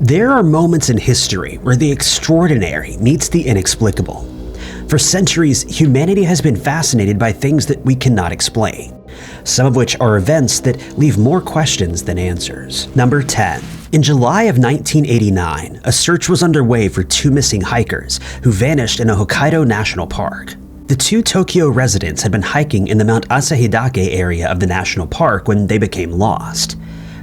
There are moments in history where the extraordinary meets the inexplicable. For centuries, humanity has been fascinated by things that we cannot explain, some of which are events that leave more questions than answers. Number 10. In July of 1989, a search was underway for two missing hikers who vanished in a Hokkaido national park. The two Tokyo residents had been hiking in the Mount Asahidake area of the national park when they became lost.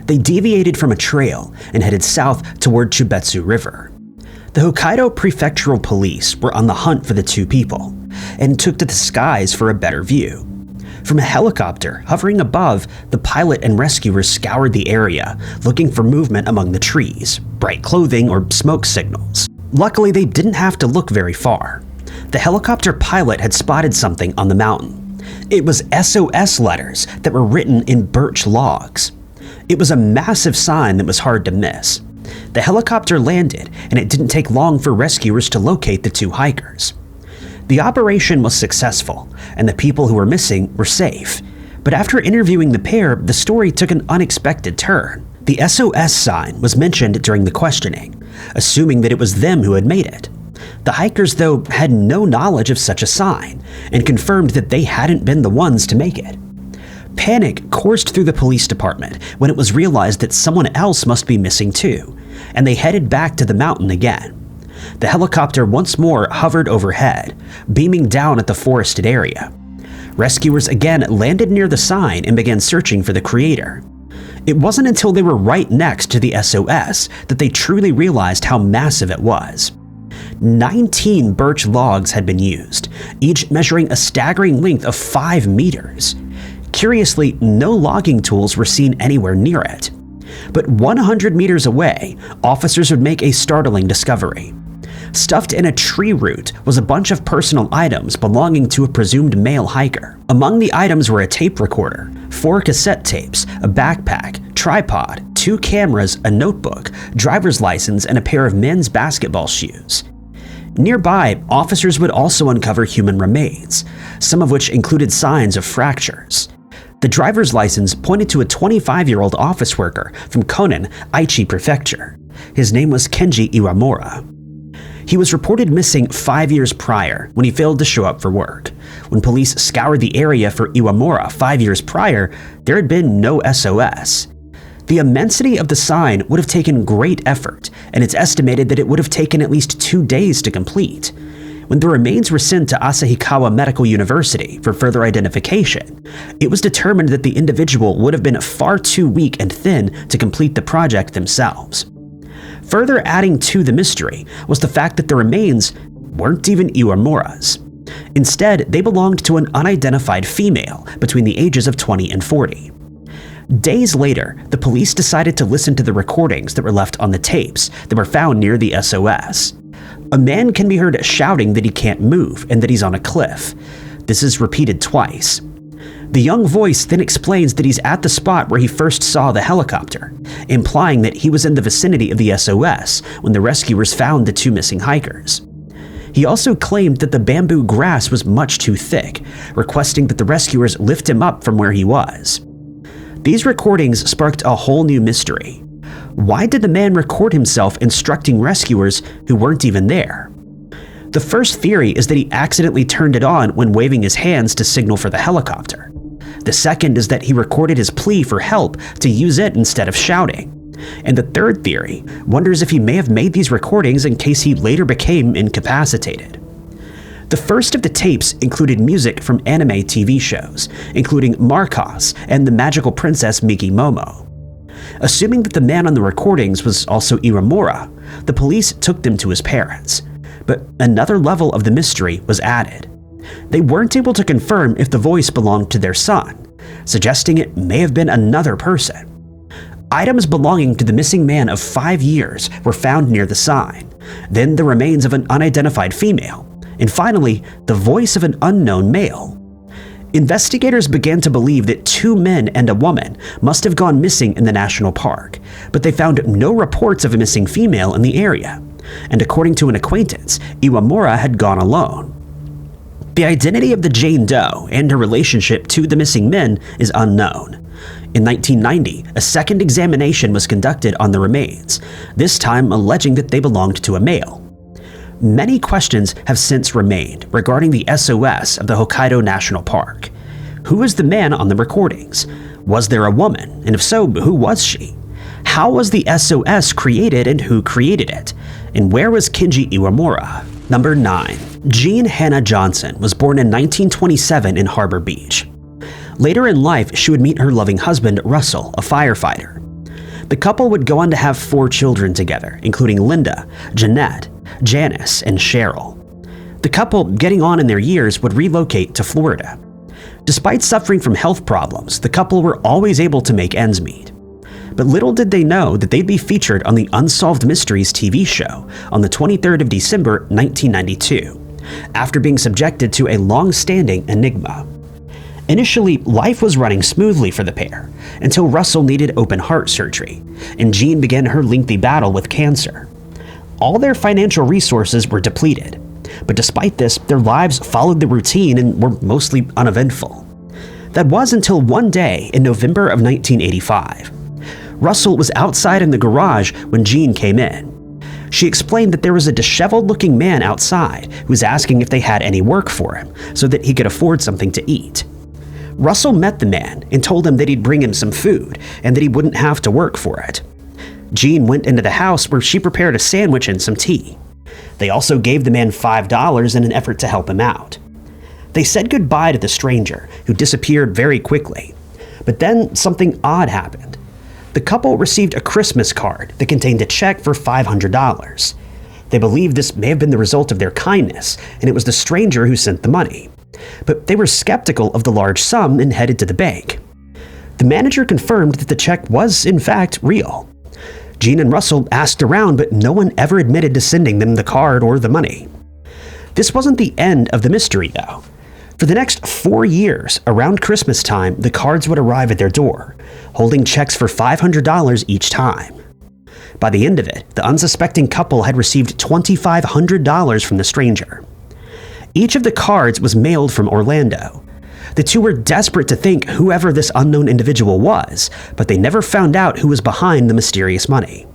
They deviated from a trail and headed south toward Chubetsu River. The Hokkaido Prefectural Police were on the hunt for the two people and took to the skies for a better view. From a helicopter hovering above, the pilot and rescuers scoured the area, looking for movement among the trees, bright clothing, or smoke signals. Luckily, they didn't have to look very far. The helicopter pilot had spotted something on the mountain. It was SOS letters that were written in birch logs. It was a massive sign that was hard to miss. The helicopter landed, and it didn't take long for rescuers to locate the two hikers. The operation was successful, and the people who were missing were safe. But after interviewing the pair, the story took an unexpected turn. The SOS sign was mentioned during the questioning, assuming that it was them who had made it. The hikers, though, had no knowledge of such a sign, and confirmed that they hadn't been the ones to make it. Panic coursed through the police department when it was realized that someone else must be missing too, and they headed back to the mountain again. The helicopter once more hovered overhead, beaming down at the forested area. Rescuers again landed near the sign and began searching for the creator. It wasn't until they were right next to the SOS that they truly realized how massive it was. 19 birch logs had been used, each measuring a staggering length of 5 meters. Curiously, no logging tools were seen anywhere near it. But 100 meters away, officers would make a startling discovery. Stuffed in a tree root was a bunch of personal items belonging to a presumed male hiker. Among the items were a tape recorder, 4 cassette tapes, a backpack, tripod, 2 cameras, a notebook, driver's license, and a pair of men's basketball shoes. Nearby, officers would also uncover human remains, some of which included signs of fractures. The driver's license pointed to a 25-year-old office worker from Konan, Aichi Prefecture. His name was Kenji Iwamura. He was reported missing 5 years prior when he failed to show up for work. When police scoured the area for Iwamura 5 years prior, there had been no SOS. The immensity of the sign would have taken great effort, and it's estimated that it would have taken at least 2 days to complete. When the remains were sent to Asahikawa Medical University for further identification, it was determined that the individual would have been far too weak and thin to complete the project themselves. Further adding to the mystery was the fact that the remains weren't even Iwamura's. Instead, they belonged to an unidentified female between the ages of 20 and 40. Days later, the police decided to listen to the recordings that were left on the tapes that were found near the SOS. A man can be heard shouting that he can't move and that he's on a cliff. This is repeated twice. The young voice then explains that he's at the spot where he first saw the helicopter, implying that he was in the vicinity of the SOS when the rescuers found the two missing hikers. He also claimed that the bamboo grass was much too thick, requesting that the rescuers lift him up from where he was. These recordings sparked a whole new mystery. Why did the man record himself instructing rescuers who weren't even there? The first theory is that he accidentally turned it on when waving his hands to signal for the helicopter. The second is that he recorded his plea for help to use it instead of shouting. And the third theory wonders if he may have made these recordings in case he later became incapacitated. The first of the tapes included music from anime TV shows, including Marcos and the magical princess Miki Momo. Assuming that the man on the recordings was also Iwamura, the police took them to his parents. But another level of the mystery was added. They weren't able to confirm if the voice belonged to their son, suggesting it may have been another person. Items belonging to the missing man of 5 years were found near the sign, then the remains of an unidentified female, and finally, the voice of an unknown male. Investigators began to believe that 2 men and a woman must have gone missing in the national park, but they found no reports of a missing female in the area, and according to an acquaintance, Iwamura had gone alone. The identity of the Jane Doe and her relationship to the missing men is unknown. In 1990, a second examination was conducted on the remains, this time alleging that they belonged to a male. Many questions have since remained regarding the SOS of the Hokkaido National Park. Who was the man on the recordings? Was there a woman? And if so, who was she? How was the SOS created and who created it? And where was Kinji Iwamura? Number 9. Jean Hannah Johnson was born in 1927 in Harbor Beach. Later in life, she would meet her loving husband, Russell, a firefighter. The couple would go on to have 4 children together, including Linda, Jeanette, Janice, and Cheryl. The couple, getting on in their years, would relocate to Florida. Despite suffering from health problems, the couple were always able to make ends meet. But little did they know that they'd be featured on the Unsolved Mysteries TV show on the 23rd of December, 1992, after being subjected to a long-standing enigma. Initially, life was running smoothly for the pair, until Russell needed open heart surgery, and Jean began her lengthy battle with cancer. All their financial resources were depleted, but despite this, their lives followed the routine and were mostly uneventful. That was until one day in November of 1985. Russell was outside in the garage when Jean came in. She explained that there was a disheveled-looking man outside who was asking if they had any work for him so that he could afford something to eat. Russell met the man and told him that he'd bring him some food and that he wouldn't have to work for it. Jean went into the house where she prepared a sandwich and some tea. They also gave the man $5 in an effort to help him out. They said goodbye to the stranger, who disappeared very quickly. But then something odd happened. The couple received a Christmas card that contained a check for $500. They believed this may have been the result of their kindness, and it was the stranger who sent the money. But they were skeptical of the large sum and headed to the bank. The manager confirmed that the check was, in fact, real. Jean and Russell asked around, but no one ever admitted to sending them the card or the money. This wasn't the end of the mystery, though. For the next 4 years, around Christmas time, the cards would arrive at their door, holding checks for $500 each time. By the end of it, the unsuspecting couple had received $2,500 from the stranger. Each of the cards was mailed from Orlando. The two were desperate to think whoever this unknown individual was, but they never found out who was behind the mysterious money.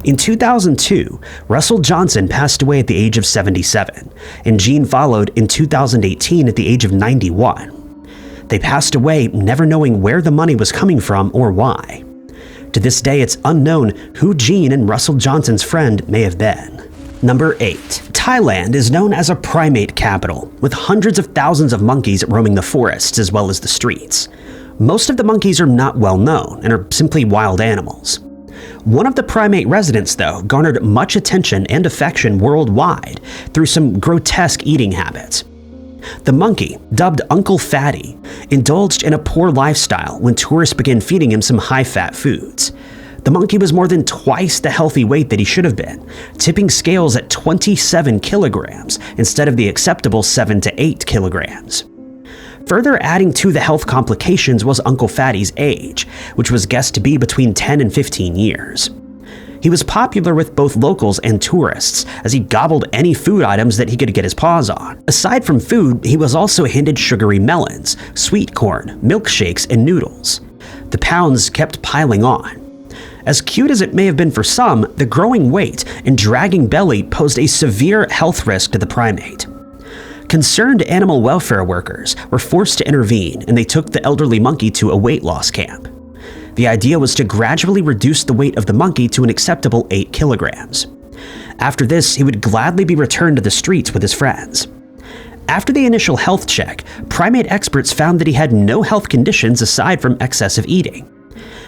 In 2002, Russell Johnson passed away at the age of 77, and Jean followed in 2018 at the age of 91. They passed away never knowing where the money was coming from or why. To this day, it's unknown who Jean and Russell Johnson's friend may have been. Number 8. Thailand is known as a primate capital, with hundreds of thousands of monkeys roaming the forests as well as the streets. Most of the monkeys are not well known and are simply wild animals. One of the primate residents, though, garnered much attention and affection worldwide through some grotesque eating habits. The monkey, dubbed Uncle Fatty, indulged in a poor lifestyle when tourists began feeding him some high-fat foods. The monkey was more than twice the healthy weight that he should have been, tipping scales at 27 kilograms instead of the acceptable 7 to 8 kilograms. Further adding to the health complications was Uncle Fatty's age, which was guessed to be between 10 and 15 years. He was popular with both locals and tourists, as he gobbled any food items that he could get his paws on. Aside from food, he was also handed sugary melons, sweet corn, milkshakes, and noodles. The pounds kept piling on. As cute as it may have been for some, the growing weight and dragging belly posed a severe health risk to the primate. Concerned animal welfare workers were forced to intervene, and they took the elderly monkey to a weight loss camp. The idea was to gradually reduce the weight of the monkey to an acceptable 8 kilograms. After this, he would gladly be returned to the streets with his friends. After the initial health check, primate experts found that he had no health conditions aside from excessive eating.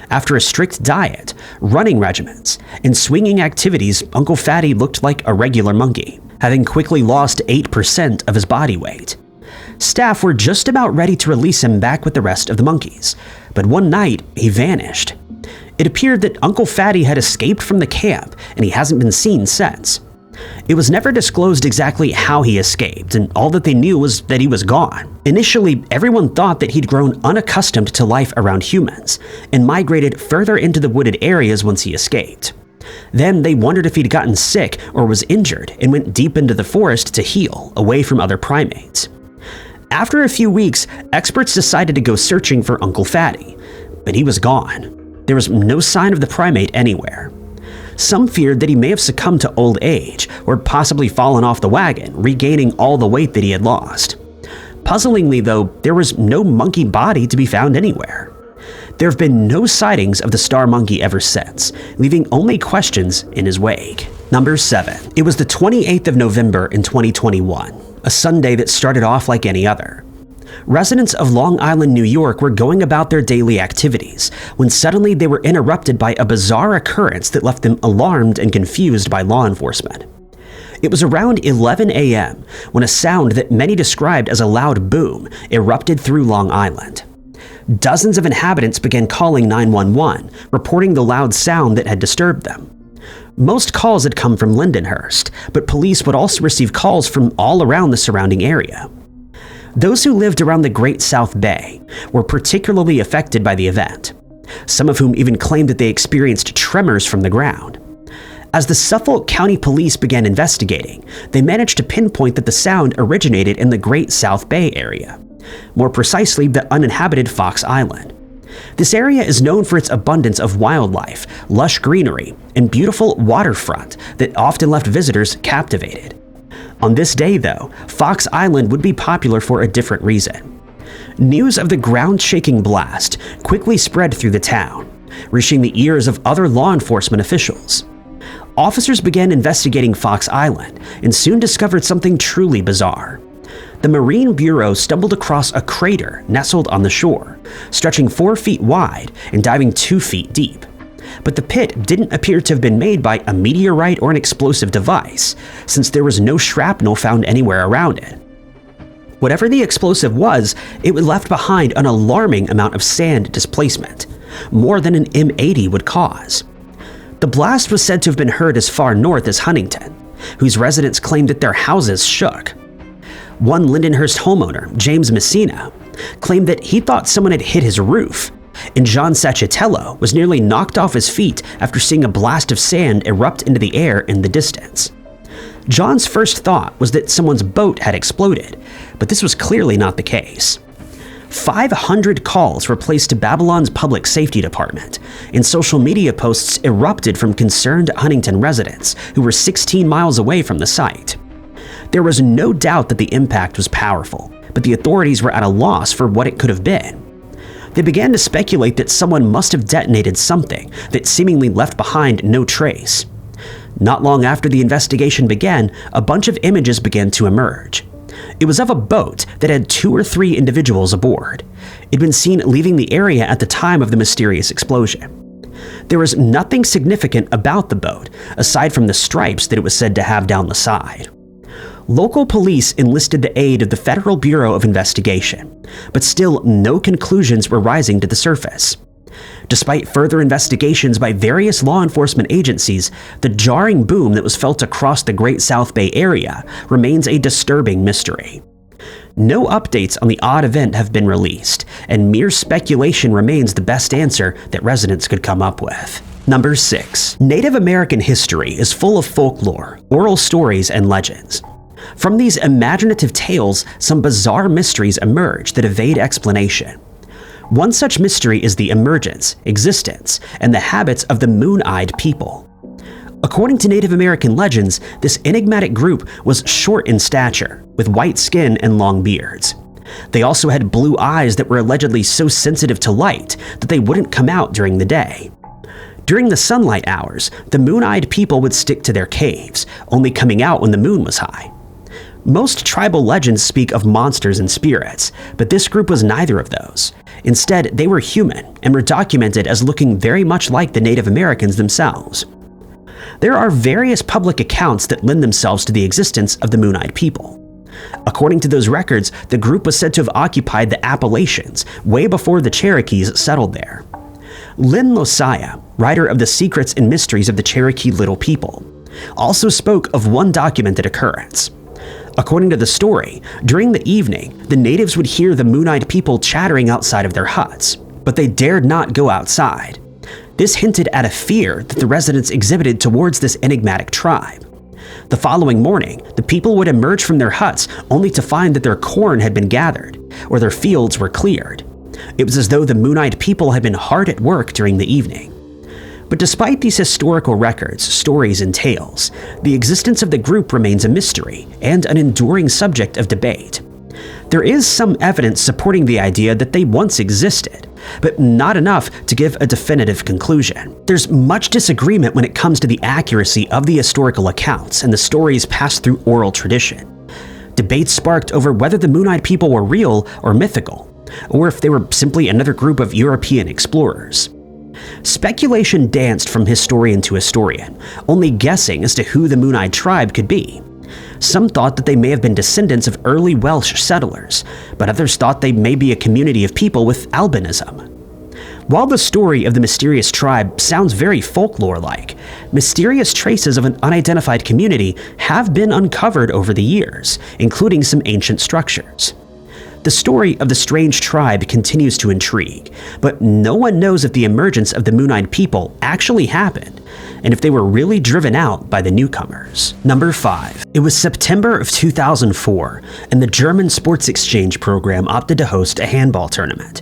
After a strict diet, running regimens, and swinging activities, Uncle Fatty looked like a regular monkey, having quickly lost 8% of his body weight. Staff were just about ready to release him back with the rest of the monkeys, but one night he vanished. It appeared that Uncle Fatty had escaped from the camp, and he hasn't been seen since. It was never disclosed exactly how he escaped, and all that they knew was that he was gone. Initially, everyone thought that he'd grown unaccustomed to life around humans, and migrated further into the wooded areas once he escaped. Then they wondered if he'd gotten sick or was injured, and went deep into the forest to heal, away from other primates. After a few weeks, experts decided to go searching for Uncle Fatty. but he was gone. There was no sign of the primate anywhere. Some feared that he may have succumbed to old age or possibly fallen off the wagon, regaining all the weight that he had lost. Puzzlingly though, there was no monkey body to be found anywhere. There have been no sightings of the star monkey ever since, leaving only questions in his wake. Number 7. It was the 28th of November in 2021, a Sunday that started off like any other. Residents of Long Island, New York were going about their daily activities when suddenly they were interrupted by a bizarre occurrence that left them alarmed and confused by law enforcement. It was around 11 a.m. when a sound that many described as a loud boom erupted through Long Island. Dozens of inhabitants began calling 911, reporting the loud sound that had disturbed them. Most calls had come from Lindenhurst, but police would also receive calls from all around the surrounding area. Those who lived around the Great South Bay were particularly affected by the event, some of whom even claimed that they experienced tremors from the ground. As the Suffolk County Police began investigating, they managed to pinpoint that the sound originated in the Great South Bay area, more precisely the uninhabited Fox Island. This area is known for its abundance of wildlife, lush greenery, and beautiful waterfront that often left visitors captivated. On this day, though, Fox Island would be popular for a different reason. News of the ground-shaking blast quickly spread through the town, reaching the ears of other law enforcement officials. Officers began investigating Fox Island and soon discovered something truly bizarre. The Marine Bureau stumbled across a crater nestled on the shore, stretching 4 feet wide and diving 2 feet deep. But the pit didn't appear to have been made by a meteorite or an explosive device, since there was no shrapnel found anywhere around it. Whatever the explosive was, it left behind an alarming amount of sand displacement, more than an M80 would cause. The blast was said to have been heard as far north as Huntington, whose residents claimed that their houses shook. One Lindenhurst homeowner, James Messina, claimed that he thought someone had hit his roof, and John Sacchitello was nearly knocked off his feet after seeing a blast of sand erupt into the air in the distance. John's first thought was that someone's boat had exploded, but this was clearly not the case. 500 calls were placed to Babylon's public safety department, and social media posts erupted from concerned Huntington residents who were 16 miles away from the site. There was no doubt that the impact was powerful, but the authorities were at a loss for what it could have been. They began to speculate that someone must have detonated something that seemingly left behind no trace. Not long after the investigation began, a bunch of images began to emerge. It was of a boat that had 2 or 3 individuals aboard. It'd been seen leaving the area at the time of the mysterious explosion. There was nothing significant about the boat, aside from the stripes that it was said to have down the side. Local police enlisted the aid of the Federal Bureau of Investigation, but still no conclusions were rising to the surface. Despite further investigations by various law enforcement agencies, the jarring boom that was felt across the Great South Bay area remains a disturbing mystery. No updates on the odd event have been released, and mere speculation remains the best answer that residents could come up with. Number 6. Native American history is full of folklore, oral stories, and legends. From these imaginative tales, some bizarre mysteries emerge that evade explanation. One such mystery is the emergence, existence, and the habits of the Moon-Eyed People. According to Native American legends, this enigmatic group was short in stature, with white skin and long beards. They also had blue eyes that were allegedly so sensitive to light that they wouldn't come out during the day. During the sunlight hours, the Moon-Eyed People would stick to their caves, only coming out when the moon was high. Most tribal legends speak of monsters and spirits, but this group was neither of those. Instead, they were human and were documented as looking very much like the Native Americans themselves. There are various public accounts that lend themselves to the existence of the Moon-Eyed People. According to those records, the group was said to have occupied the Appalachians way before the Cherokees settled there. Lynn Losiah, writer of The Secrets and Mysteries of the Cherokee Little People, also spoke of one documented occurrence. According to the story, during the evening, the natives would hear the Moon-Eyed People chattering outside of their huts, but they dared not go outside. This hinted at a fear that the residents exhibited towards this enigmatic tribe. The following morning, the people would emerge from their huts only to find that their corn had been gathered, or their fields were cleared. It was as though the Moonite people had been hard at work during the evening. But despite these historical records, stories, and tales, the existence of the group remains a mystery and an enduring subject of debate. There is some evidence supporting the idea that they once existed, but not enough to give a definitive conclusion. There's much disagreement when it comes to the accuracy of the historical accounts and the stories passed through oral tradition. Debates sparked over whether the Moonite people were real or mythical, or if they were simply another group of European explorers. Speculation danced from historian to historian, only guessing as to who the Moonite tribe could be. Some thought that they may have been descendants of early Welsh settlers, but others thought they may be a community of people with albinism. While the story of the mysterious tribe sounds very folklore-like, mysterious traces of an unidentified community have been uncovered over the years, including some ancient structures. The story of the strange tribe continues to intrigue, but no one knows if the emergence of the Moonite people actually happened, and if they were really driven out by the newcomers. Number 5. It was September of 2004, and the German Sports Exchange program opted to host a handball tournament.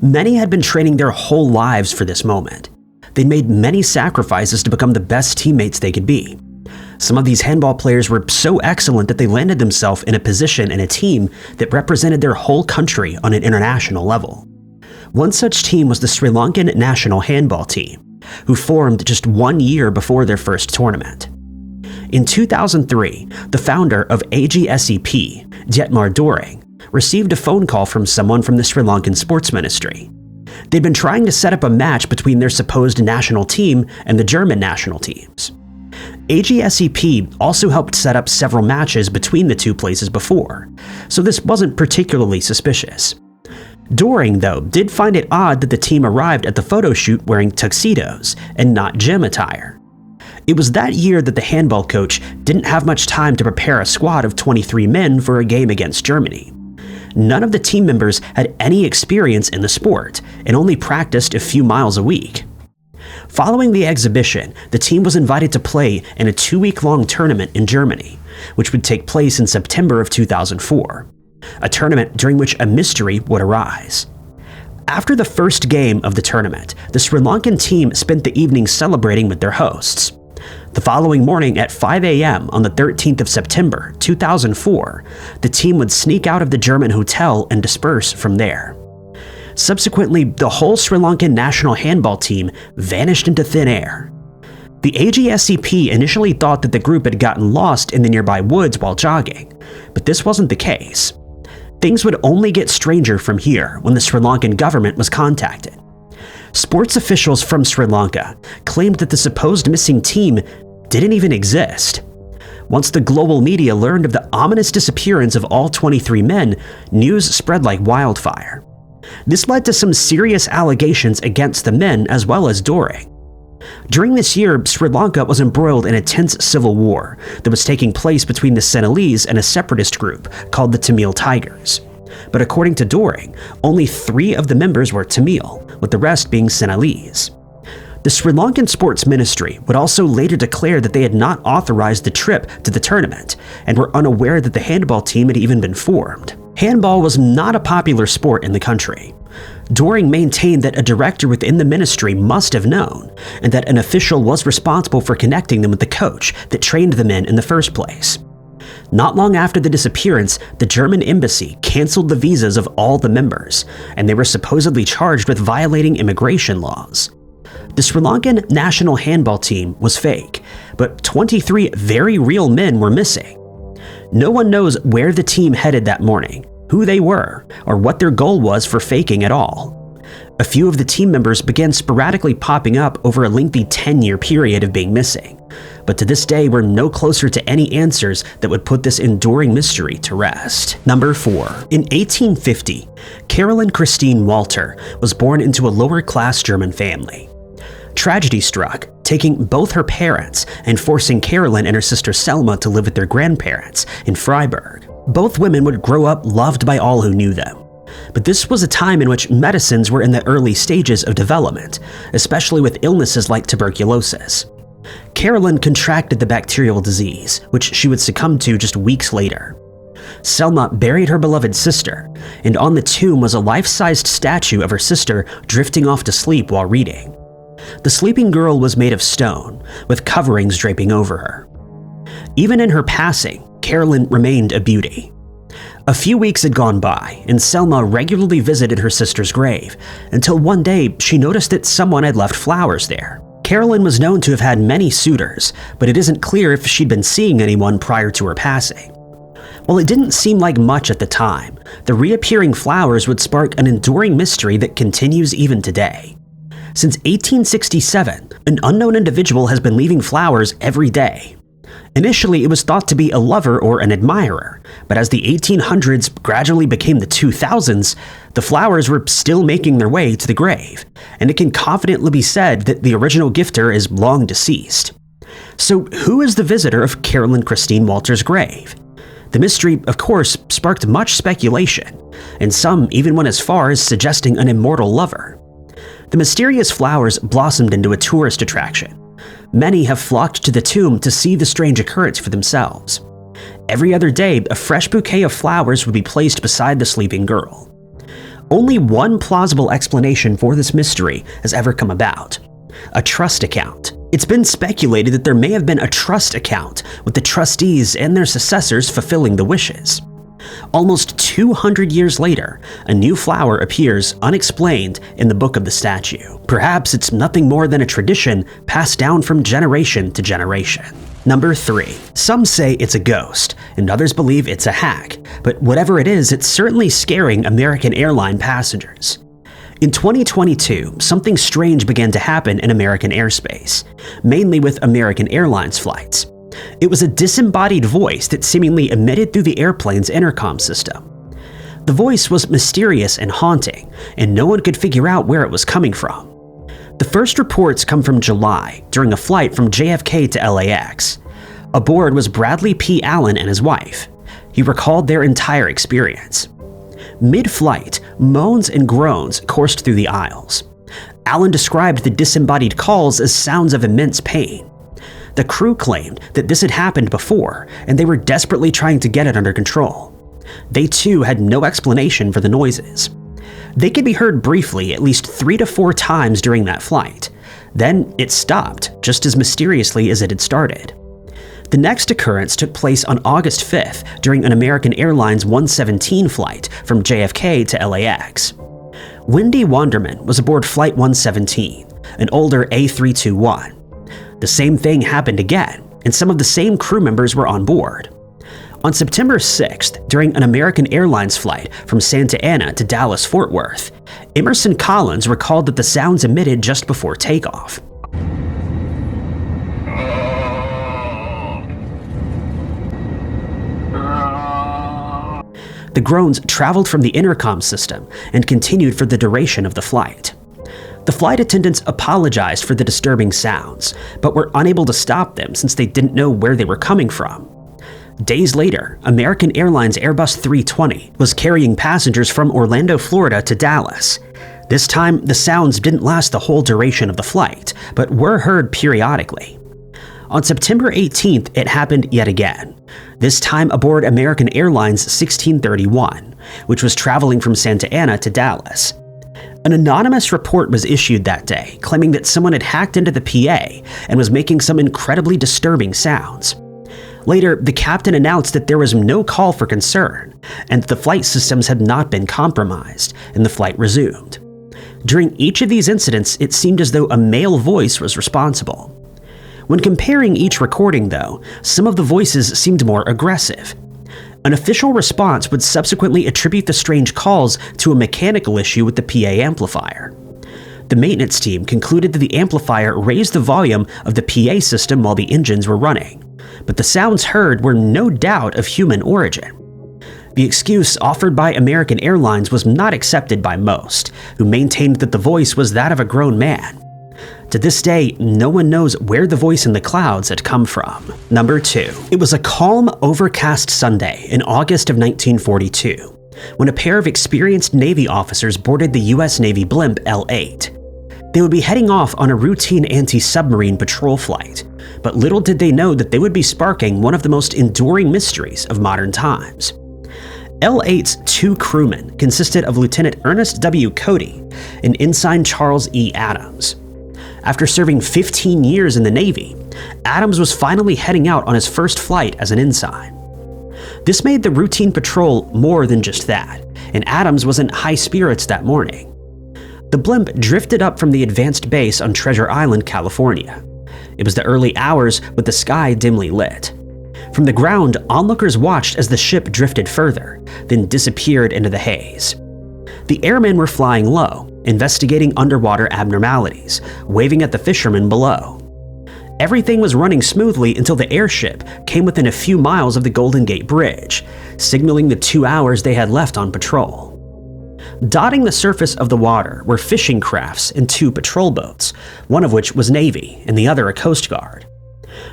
Many had been training their whole lives for this moment. They'd made many sacrifices to become the best teammates they could be. Some of these handball players were so excellent that they landed themselves in a position in a team that represented their whole country on an international level. One such team was the Sri Lankan national handball team, who formed just 1 year before their first tournament. In 2003, the founder of AGSEP, Dietmar Doring, received a phone call from someone from the Sri Lankan Sports Ministry. They'd been trying to set up a match between their supposed national team and the German national teams. AGSEP also helped set up several matches between the two places before, so this wasn't particularly suspicious. Doring, though, did find it odd that the team arrived at the photo shoot wearing tuxedos and not gym attire. It was that year that the handball coach didn't have much time to prepare a squad of 23 men for a game against Germany. None of the team members had any experience in the sport and only practiced a few miles a week. Following the exhibition, the team was invited to play in a 2-week-long tournament in Germany, which would take place in September of 2004, a tournament during which a mystery would arise. After the first game of the tournament, the Sri Lankan team spent the evening celebrating with their hosts. The following morning at 5 a.m. on the 13th of September, 2004, the team would sneak out of the German hotel and disperse from there. Subsequently, the whole Sri Lankan national handball team vanished into thin air. The AGSEP initially thought that the group had gotten lost in the nearby woods while jogging, but this wasn't the case. Things would only get stranger from here when the Sri Lankan government was contacted. Sports officials from Sri Lanka claimed that the supposed missing team didn't even exist. Once the global media learned of the ominous disappearance of all 23 men, news spread like wildfire. This led to some serious allegations against the men as well as Doring. During this year, Sri Lanka was embroiled in a tense civil war that was taking place between the Sinhalese and a separatist group called the Tamil Tigers. But according to Doring, only 3 of the members were Tamil, with the rest being Sinhalese. The Sri Lankan Sports Ministry would also later declare that they had not authorized the trip to the tournament and were unaware that the handball team had even been formed. Handball was not a popular sport in the country. Doring maintained that a director within the ministry must have known, and that an official was responsible for connecting them with the coach that trained the men in the first place. Not long after the disappearance, the German embassy canceled the visas of all the members, and they were supposedly charged with violating immigration laws. The Sri Lankan national handball team was fake, but 23 very real men were missing. No one knows where the team headed that morning, who they were, or what their goal was for faking at all. A few of the team members began sporadically popping up over a lengthy 10-year period of being missing, but to this day we're no closer to any answers that would put this enduring mystery to rest. Number 4. In 1850, Carolyn Christine Walter was born into a lower-class German family. Tragedy struck, taking both her parents and forcing Carolyn and her sister Selma to live with their grandparents in Freiburg. Both women would grow up loved by all who knew them. But this was a time in which medicines were in the early stages of development, especially with illnesses like tuberculosis. Carolyn contracted the bacterial disease, which she would succumb to just weeks later. Selma buried her beloved sister, and on the tomb was a life-sized statue of her sister drifting off to sleep while reading. The sleeping girl was made of stone, with coverings draping over her. Even in her passing, Carolyn remained a beauty. A few weeks had gone by, and Selma regularly visited her sister's grave, until one day she noticed that someone had left flowers there. Carolyn was known to have had many suitors, but it isn't clear if she'd been seeing anyone prior to her passing. While it didn't seem like much at the time, the reappearing flowers would spark an enduring mystery that continues even today. Since 1867, an unknown individual has been leaving flowers every day. Initially, it was thought to be a lover or an admirer, but as the 1800s gradually became the 2000s, the flowers were still making their way to the grave, and it can confidently be said that the original gifter is long deceased. So who is the visitor of Carolyn Christine Walters' grave? The mystery, of course, sparked much speculation, and some even went as far as suggesting an immortal lover. The mysterious flowers blossomed into a tourist attraction. Many have flocked to the tomb to see the strange occurrence for themselves. Every other day, a fresh bouquet of flowers would be placed beside the sleeping girl. Only one plausible explanation for this mystery has ever come about: a trust account. It's been speculated that there may have been a trust account, with the trustees and their successors fulfilling the wishes. Almost 200 years later, a new flower appears unexplained in the Book of the Statue. Perhaps it's nothing more than a tradition passed down from generation to generation. Number 3. Some say it's a ghost, and others believe it's a hack, but whatever it is, it's certainly scaring American Airline passengers. In 2022, something strange began to happen in American airspace, mainly with American Airlines flights. It was a disembodied voice that seemingly emitted through the airplane's intercom system. The voice was mysterious and haunting, and no one could figure out where it was coming from. The first reports come from July, during a flight from JFK to LAX. Aboard was Bradley P. Allen and his wife. He recalled their entire experience. Mid-flight, moans and groans coursed through the aisles. Allen described the disembodied calls as sounds of immense pain. The crew claimed that this had happened before, and they were desperately trying to get it under control. They too had no explanation for the noises. They could be heard briefly at least 3 to 4 times during that flight. Then it stopped, just as mysteriously as it had started. The next occurrence took place on August 5th during an American Airlines 117 flight from JFK to LAX. Wendy Wanderman was aboard Flight 117, an older A321. The same thing happened again, and some of the same crew members were on board. On September 6th, during an American Airlines flight from Santa Ana to Dallas-Fort Worth, Emerson Collins recalled that the sounds emitted just before takeoff. The groans traveled from the intercom system and continued for the duration of the flight. The flight attendants apologized for the disturbing sounds, but were unable to stop them since they didn't know where they were coming from. Days later, American Airlines Airbus 320 was carrying passengers from Orlando, Florida to Dallas. This time, the sounds didn't last the whole duration of the flight, but were heard periodically. On September 18th, it happened yet again, this time aboard American Airlines 1631, which was traveling from Santa Ana to Dallas. An anonymous report was issued that day, claiming that someone had hacked into the PA and was making some incredibly disturbing sounds. Later, the captain announced that there was no call for concern, and that the flight systems had not been compromised, and the flight resumed. During each of these incidents, it seemed as though a male voice was responsible. When comparing each recording, though, some of the voices seemed more aggressive. An official response would subsequently attribute the strange calls to a mechanical issue with the PA amplifier. The maintenance team concluded that the amplifier raised the volume of the PA system while the engines were running, but the sounds heard were no doubt of human origin. The excuse offered by American Airlines was not accepted by most, who maintained that the voice was that of a grown man. To this day, no one knows where the voice in the clouds had come from. Number 2. It was a calm, overcast Sunday in August of 1942, when a pair of experienced Navy officers boarded the U.S. Navy Blimp L-8. They would be heading off on a routine anti-submarine patrol flight, but little did they know that they would be sparking one of the most enduring mysteries of modern times. L8's two crewmen consisted of Lieutenant Ernest W. Cody and Ensign Charles E. Adams. After serving 15 years in the Navy, Adams was finally heading out on his first flight as an ensign. This made the routine patrol more than just that, and Adams was in high spirits that morning. The Blimp drifted up from the advanced base on Treasure Island, California. It was the early hours with the sky dimly lit. From the ground, onlookers watched as the ship drifted further, then disappeared into the haze. The airmen were flying low, investigating underwater abnormalities, waving at the fishermen below. Everything was running smoothly until the airship came within a few miles of the Golden Gate Bridge, signaling the 2 hours they had left on patrol. Dotting the surface of the water were fishing crafts and 2 patrol boats, one of which was Navy and the other a Coast Guard.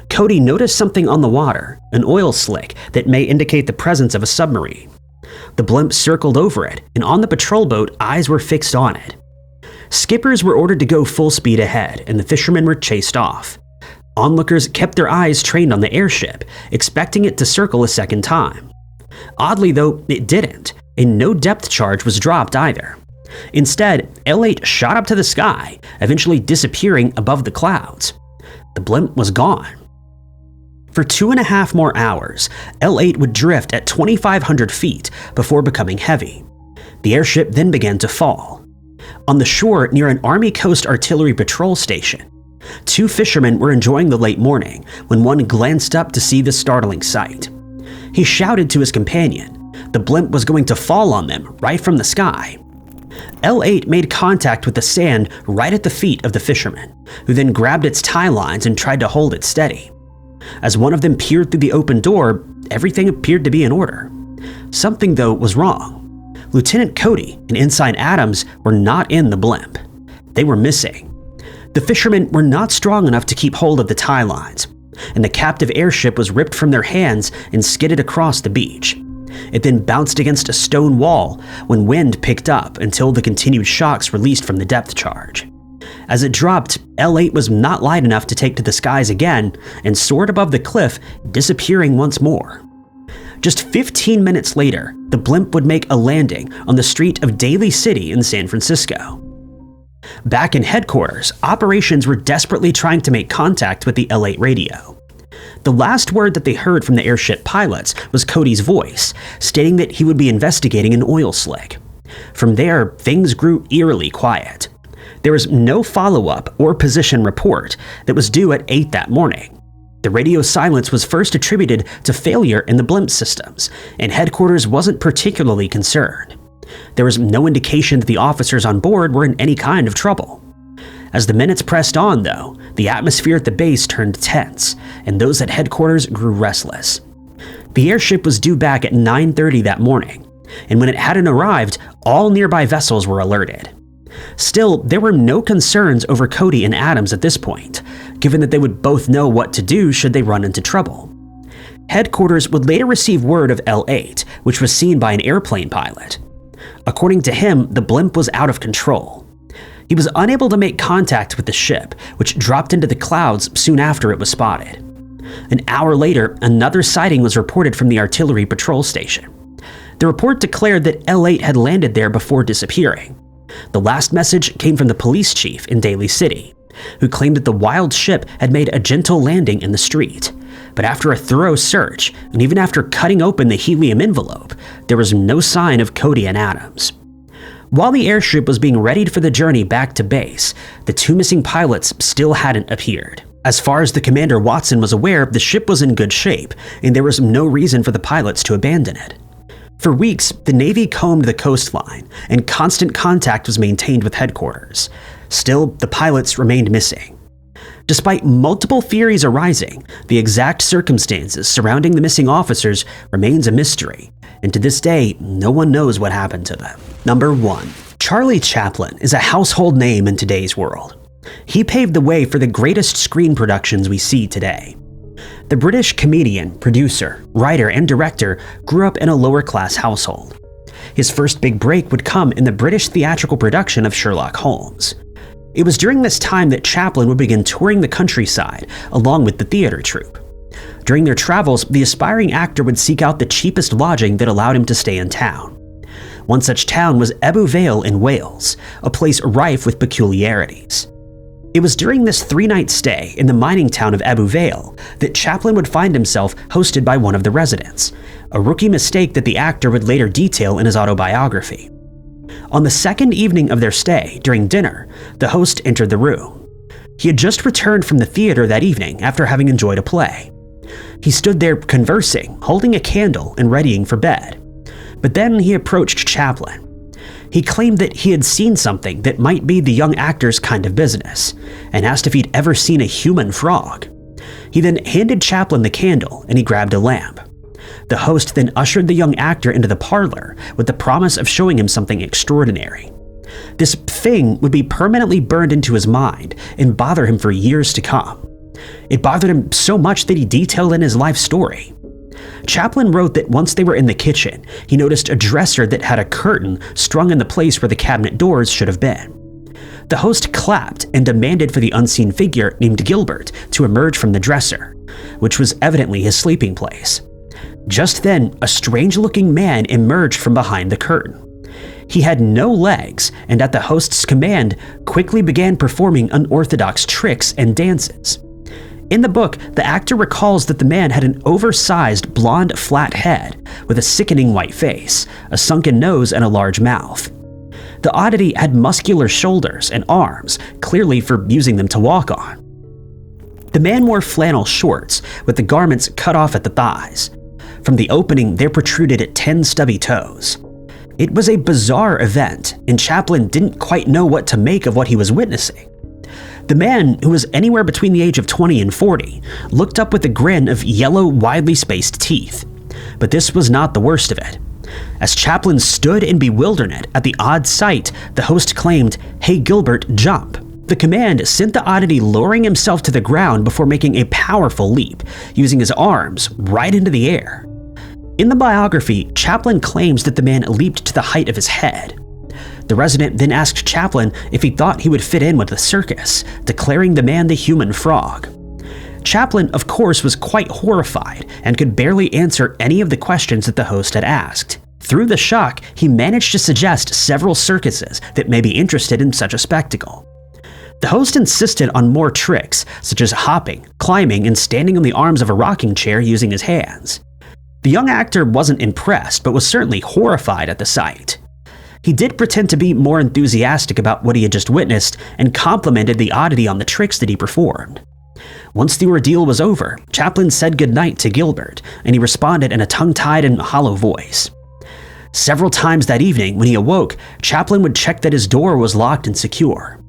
Cody noticed something on the water, an oil slick that may indicate the presence of a submarine. The Blimp circled over it, and on the patrol boat, eyes were fixed on it. Skippers were ordered to go full speed ahead, and the fishermen were chased off. Onlookers kept their eyes trained on the airship, expecting it to circle a second time. Oddly though, it didn't, and no depth charge was dropped either. Instead, L8 shot up to the sky, eventually disappearing above the clouds. The Blimp was gone. For 2.5 more hours, L8 would drift at 2,500 feet before becoming heavy. The airship then began to fall. On the shore near an Army Coast Artillery patrol station, 2 fishermen were enjoying the late morning when one glanced up to see the startling sight. He shouted to his companion. The Blimp was going to fall on them right from the sky. L8 made contact with the sand right at the feet of the fisherman, who then grabbed its tie lines and tried to hold it steady. As one of them peered through the open door, everything appeared to be in order. Something, though, was wrong. Lieutenant Cody and Ensign Adams were not in the Blimp. They were missing. The fishermen were not strong enough to keep hold of the tie lines, and the captive airship was ripped from their hands and skidded across the beach. It then bounced against a stone wall when wind picked up until the continued shocks released from the depth charge. As it dropped, L8 was not light enough to take to the skies again and soared above the cliff, disappearing once more. Just 15 minutes later, the Blimp would make a landing on the street of Daly City in San Francisco. Back in headquarters, operations were desperately trying to make contact with the L8 radio. The last word that they heard from the airship pilots was Cody's voice, stating that he would be investigating an oil slick. From there, things grew eerily quiet. There was no follow-up or position report that was due at 8 that morning. The radio silence was first attributed to failure in the Blimp systems, and headquarters wasn't particularly concerned. There was no indication that the officers on board were in any kind of trouble. As the minutes pressed on, though, the atmosphere at the base turned tense, and those at headquarters grew restless. The airship was due back at 9:30 that morning, and when it hadn't arrived, all nearby vessels were alerted. Still, there were no concerns over Cody and Adams at this point, given that they would both know what to do should they run into trouble. Headquarters would later receive word of L8, which was seen by an airplane pilot. According to him, the Blimp was out of control. He was unable to make contact with the ship, which dropped into the clouds soon after it was spotted. An hour later, another sighting was reported from the artillery patrol station. The report declared that L8 had landed there before disappearing. The last message came from the police chief in Daly City, who claimed that the wild ship had made a gentle landing in the street. But after a thorough search, and even after cutting open the helium envelope, there was no sign of Cody and Adams. While the airship was being readied for the journey back to base, the 2 missing pilots still hadn't appeared. As far as the Commander Watson was aware, the ship was in good shape, and there was no reason for the pilots to abandon it. For weeks, the Navy combed the coastline, and constant contact was maintained with headquarters. Still, the pilots remained missing. Despite multiple theories arising, the exact circumstances surrounding the missing officers remains a mystery, and to this day, no one knows what happened to them. Number 1. Charlie Chaplain is a household name in today's world. He paved the way for the greatest screen productions we see today. The British comedian, producer, writer, and director grew up in a lower-class household. His first big break would come in the British theatrical production of Sherlock Holmes. It was during this time that Chaplain would begin touring the countryside along with the theater troupe. During their travels, the aspiring actor would seek out the cheapest lodging that allowed him to stay in town. One such town was Ebbw Vale in Wales, a place rife with peculiarities. It was during this 3-night stay in the mining town of Ebbw Vale that Chaplain would find himself hosted by one of the residents, a rookie mistake that the actor would later detail in his autobiography. On the second evening of their stay, during dinner, the host entered the room. He had just returned from the theater that evening after having enjoyed a play. He stood there conversing, holding a candle and readying for bed. But then he approached Chaplain. He claimed that he had seen something that might be the young actor's kind of business, and asked if he'd ever seen a human frog. He then handed Chaplain the candle, and he grabbed a lamp. The host then ushered the young actor into the parlor with the promise of showing him something extraordinary. This thing would be permanently burned into his mind and bother him for years to come. It bothered him so much that he detailed in his life story. Chaplain wrote that once they were in the kitchen, he noticed a dresser that had a curtain strung in the place where the cabinet doors should have been. The host clapped and demanded for the unseen figure named Gilbert to emerge from the dresser, which was evidently his sleeping place. Just then, a strange-looking man emerged from behind the curtain. He had no legs, and at the host's command, quickly began performing unorthodox tricks and dances. In the book, the actor recalls that the man had an oversized blonde flat head with a sickening white face, a sunken nose, and a large mouth. The oddity had muscular shoulders and arms, clearly for using them to walk on. The man wore flannel shorts with the garments cut off at the thighs. From the opening, there protruded 10 stubby toes. It was a bizarre event, and Chaplain didn't quite know what to make of what he was witnessing. The man, who was anywhere between the age of 20 and 40, looked up with a grin of yellow, widely spaced teeth. But this was not the worst of it. As Chaplain stood in bewilderment at the odd sight, the host claimed, "Hey Gilbert, jump." The command sent the oddity lowering himself to the ground before making a powerful leap, using his arms right into the air. In the biography, Chaplain claims that the man leaped to the height of his head. The resident then asked Chaplain if he thought he would fit in with the circus, declaring the man the human frog. Chaplain, of course, was quite horrified and could barely answer any of the questions that the host had asked. Through the shock, he managed to suggest several circuses that may be interested in such a spectacle. The host insisted on more tricks, such as hopping, climbing, and standing on the arms of a rocking chair using his hands. The young actor wasn't impressed, but was certainly horrified at the sight. He did pretend to be more enthusiastic about what he had just witnessed and complimented the oddity on the tricks that he performed. Once the ordeal was over, Chaplain said goodnight to Gilbert, and he responded in a tongue-tied and hollow voice. Several times that evening, when he awoke, Chaplain would check that his door was locked and secure.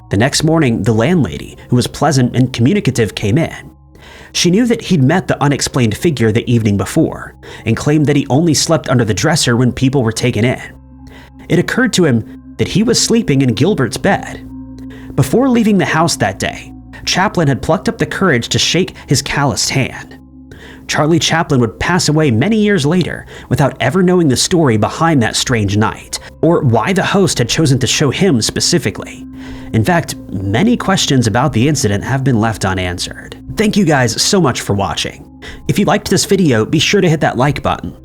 The next morning, the landlady, who was pleasant and communicative, came in. She knew that he'd met the unexplained figure the evening before, and claimed that he only slept under the dresser when people were taken in. It occurred to him that he was sleeping in Gilbert's bed. Before leaving the house that day, Chaplain had plucked up the courage to shake his calloused hand. Charlie Chaplain would pass away many years later without ever knowing the story behind that strange night, or why the host had chosen to show him specifically. In fact, many questions about the incident have been left unanswered. Thank you guys so much for watching. If you liked this video, be sure to hit that like button.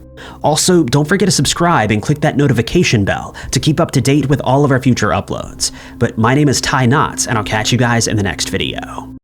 Also, don't forget to subscribe and click that notification bell to keep up to date with all of our future uploads. But my name is Ty Knotts, and I'll catch you guys in the next video.